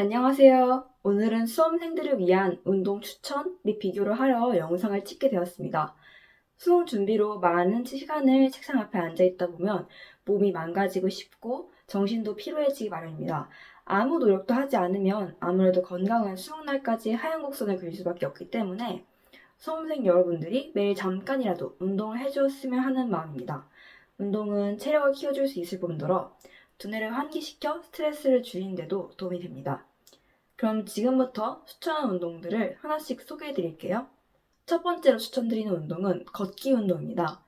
안녕하세요. 오늘은 수험생들을 위한 운동 추천 및 비교를 하려 영상을 찍게 되었습니다. 수능 준비로 많은 시간을 책상 앞에 앉아 있다 보면 몸이 망가지고 싶고 정신도 피로해지기 마련입니다. 아무 노력도 하지 않으면 아무래도 건강은 수능날까지 하얀 곡선을 그릴 수밖에 없기 때문에 수험생 여러분들이 매일 잠깐이라도 운동을 해주었으면 하는 마음입니다. 운동은 체력을 키워줄 수 있을 뿐더러 두뇌를 환기시켜 스트레스를 줄이는 데도 도움이 됩니다. 그럼 지금부터 추천한 운동들을 하나씩 소개해 드릴게요. 첫 번째로 추천드리는 운동은 걷기 운동입니다.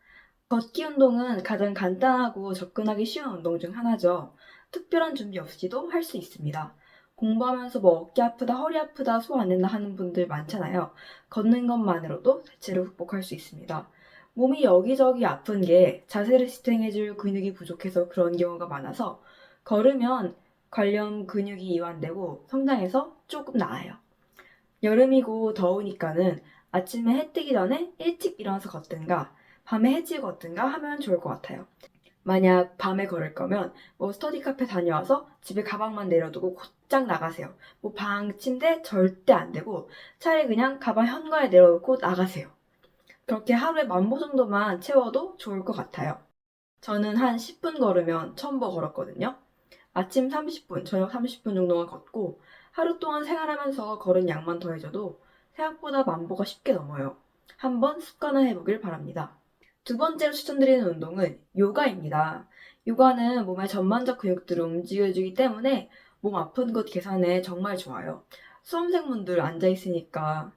걷기 운동은 가장 간단하고 접근하기 쉬운 운동 중 하나죠. 특별한 준비 없이도 할 수 있습니다. 공부하면서 어깨 아프다, 허리 아프다, 소 안 된다 하는 분들 많잖아요. 걷는 것만으로도 대체로 극복할 수 있습니다. 몸이 여기저기 아픈 게 자세를 지탱해줄 근육이 부족해서 그런 경우가 많아서 걸으면 관련 근육이 이완되고 성장해서 조금 나아요. 여름이고 더우니까는 아침에 해 뜨기 전에 일찍 일어나서 걷든가 밤에 해 지고 걷든가 하면 좋을 것 같아요. 만약 밤에 걸을 거면 스터디 카페 다녀와서 집에 가방만 내려두고 곧장 나가세요. 방, 침대 절대 안 되고 차라리 그냥 가방 현관에 내려놓고 나가세요. 그렇게 하루에 10,000보 정도만 채워도 좋을 것 같아요. 저는 한 10분 걸으면 1,000보 걸었거든요. 아침 30분, 저녁 30분 정도만 걷고 하루 동안 생활하면서 걸은 양만 더해져도 생각보다 10,000보가 쉽게 넘어요. 한번 습관화 해보길 바랍니다. 두 번째로 추천드리는 운동은 요가입니다. 요가는 몸의 전반적 근육들을 움직여주기 때문에 몸 아픈 곳 계산에 정말 좋아요. 수험생분들 앉아있으니까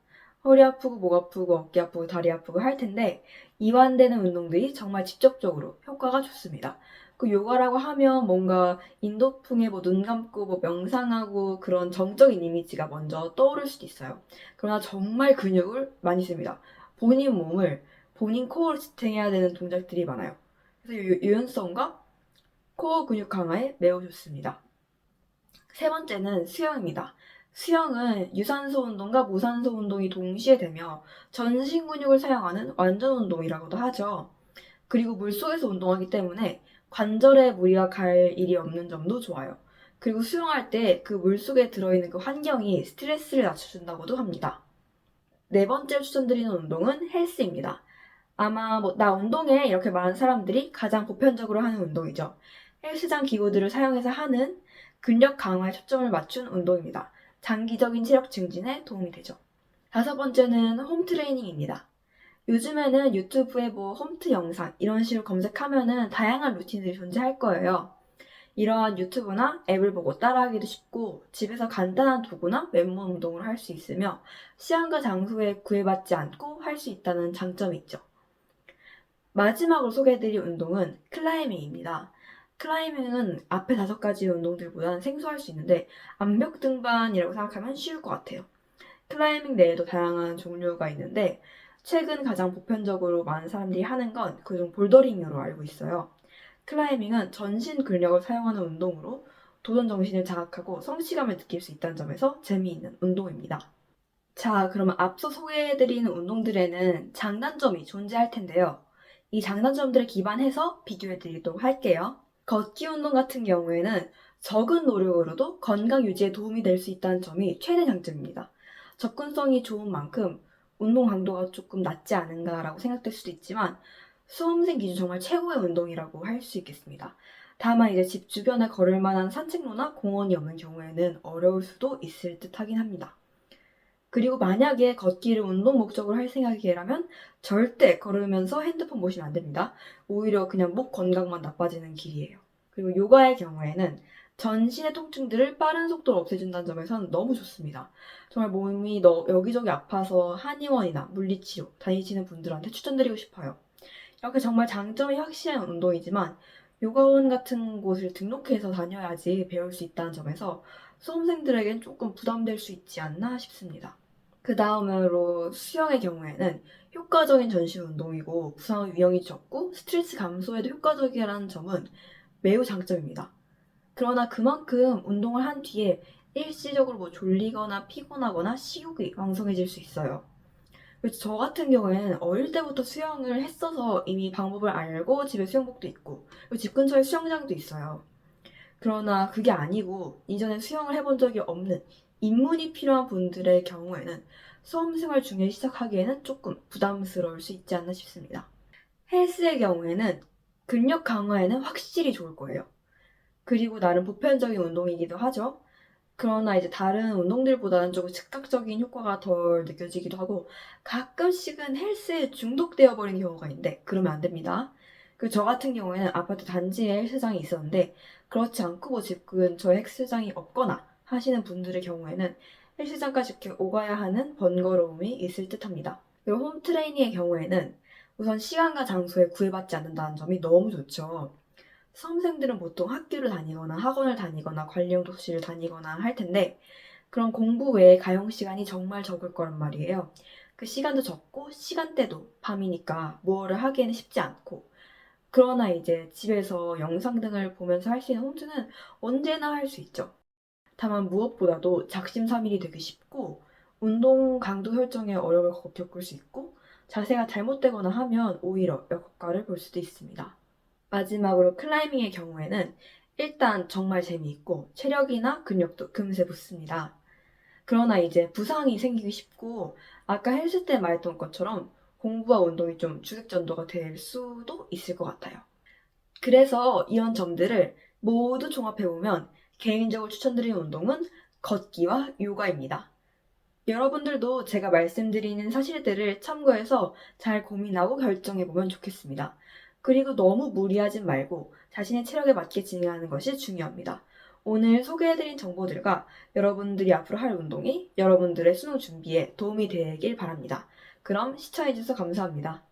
허리 아프고 목 아프고 어깨 아프고 다리 아프고 할 텐데 이완되는 운동들이 정말 직접적으로 효과가 좋습니다. 그 요가라고 하면 뭔가 인도풍에 눈 감고 명상하고 그런 정적인 이미지가 먼저 떠오를 수도 있어요. 그러나 정말 근육을 많이 씁니다. 본인 몸을 본인 코어를 지탱해야 되는 동작들이 많아요. 그래서 유연성과 코어 근육 강화에 매우 좋습니다. 세 번째는 수영입니다. 수영은 유산소 운동과 무산소 운동이 동시에 되며 전신 근육을 사용하는 완전 운동이라고도 하죠. 그리고 물속에서 운동하기 때문에 관절에 무리가 갈 일이 없는 점도 좋아요. 그리고 수영할 때 그 물속에 들어있는 그 환경이 스트레스를 낮춰준다고도 합니다. 네 번째로 추천드리는 운동은 헬스입니다. 아마 나 운동해 이렇게 말하는 사람들이 가장 보편적으로 하는 운동이죠. 헬스장 기구들을 사용해서 하는 근력 강화에 초점을 맞춘 운동입니다. 장기적인 체력 증진에 도움이 되죠. 다섯 번째는 홈 트레이닝입니다. 요즘에는 유튜브에 홈트 영상 이런 식으로 검색하면은 다양한 루틴들이 존재할 거예요. 이러한 유튜브나 앱을 보고 따라하기도 쉽고 집에서 간단한 도구나 맨몸 운동을 할 수 있으며 시간과 장소에 구애받지 않고 할 수 있다는 장점이 있죠. 마지막으로 소개해드릴 운동은 클라이밍입니다. 클라이밍은 앞에 5가지 운동들보다는 생소할 수 있는데 암벽 등반이라고 생각하면 쉬울 것 같아요. 클라이밍 내에도 다양한 종류가 있는데 최근 가장 보편적으로 많은 사람들이 하는 건 그중 볼더링으로 알고 있어요. 클라이밍은 전신 근력을 사용하는 운동으로 도전 정신을 자극하고 성취감을 느낄 수 있다는 점에서 재미있는 운동입니다. 자, 그러면 앞서 소개해드린 운동들에는 장단점이 존재할 텐데요. 이 장단점들에 기반해서 비교해드리도록 할게요. 걷기 운동 같은 경우에는 적은 노력으로도 건강 유지에 도움이 될 수 있다는 점이 최대 장점입니다. 접근성이 좋은 만큼 운동 강도가 조금 낮지 않은가라고 생각될 수도 있지만 수험생 기준 정말 최고의 운동이라고 할 수 있겠습니다. 다만 이제 집 주변에 걸을 만한 산책로나 공원이 없는 경우에는 어려울 수도 있을 듯 하긴 합니다. 그리고 만약에 걷기를 운동 목적으로 할 생각이라면 절대 걸으면서 핸드폰 보시면 안 됩니다. 오히려 그냥 목 건강만 나빠지는 길이에요. 그리고 요가의 경우에는 전신의 통증들을 빠른 속도로 없애준다는 점에서는 너무 좋습니다. 정말 몸이 여기저기 아파서 한의원이나 물리치료 다니시는 분들한테 추천드리고 싶어요. 이렇게 정말 장점이 확실한 운동이지만 요가원 같은 곳을 등록해서 다녀야지 배울 수 있다는 점에서 수험생들에겐 조금 부담될 수 있지 않나 싶습니다. 그 다음으로 수영의 경우에는 효과적인 전신 운동이고 부상 위험이 적고 스트레스 감소에도 효과적이라는 점은 매우 장점입니다. 그러나 그만큼 운동을 한 뒤에 일시적으로 졸리거나 피곤하거나 식욕이 왕성해질 수 있어요. 그래서 저 같은 경우에는 어릴 때부터 수영을 했어서 이미 방법을 알고 집에 수영복도 있고 집 근처에 수영장도 있어요. 그러나 그게 아니고 이전에 수영을 해본 적이 없는 입문이 필요한 분들의 경우에는 수험생활 중에 시작하기에는 조금 부담스러울 수 있지 않나 싶습니다. 헬스의 경우에는 근력 강화에는 확실히 좋을 거예요. 그리고 나름 보편적인 운동이기도 하죠. 그러나 이제 다른 운동들보다는 조금 즉각적인 효과가 덜 느껴지기도 하고 가끔씩은 헬스에 중독되어 버리는 경우가 있는데 그러면 안 됩니다. 그 저 같은 경우에는 아파트 단지에 헬스장이 있었는데 그렇지 않고 뭐 집 근처에 헬스장이 없거나 하시는 분들의 경우에는 헬스장까지 이렇게 오가야 하는 번거로움이 있을 듯합니다. 그리고 홈트레이닝의 경우에는 우선 시간과 장소에 구애받지 않는다는 점이 너무 좋죠. 수험생들은 보통 학교를 다니거나 학원을 다니거나 관련 도시를 다니거나 할 텐데 그런 공부 외에 가용 시간이 정말 적을 거란 말이에요. 그 시간도 적고 시간대도 밤이니까 뭐를 하기에는 쉽지 않고 그러나 이제 집에서 영상 등을 보면서 할 수 있는 홈트는 언제나 할 수 있죠. 다만 무엇보다도 작심삼일이 되기 쉽고 운동 강도 설정에 어려움을 겪을 수 있고 자세가 잘못되거나 하면 오히려 역효과를 볼 수도 있습니다. 마지막으로 클라이밍의 경우에는 일단 정말 재미있고 체력이나 근력도 금세 붙습니다. 그러나 이제 부상이 생기기 쉽고 아까 헬스 때 말했던 것처럼 공부와 운동이 좀 주객전도가 될 수도 있을 것 같아요. 그래서 이런 점들을 모두 종합해보면 개인적으로 추천드리는 운동은 걷기와 요가입니다. 여러분들도 제가 말씀드리는 사실들을 참고해서 잘 고민하고 결정해보면 좋겠습니다. 그리고 너무 무리하지 말고 자신의 체력에 맞게 진행하는 것이 중요합니다. 오늘 소개해드린 정보들과 여러분들이 앞으로 할 운동이 여러분들의 수능 준비에 도움이 되길 바랍니다. 그럼 시청해주셔서 감사합니다.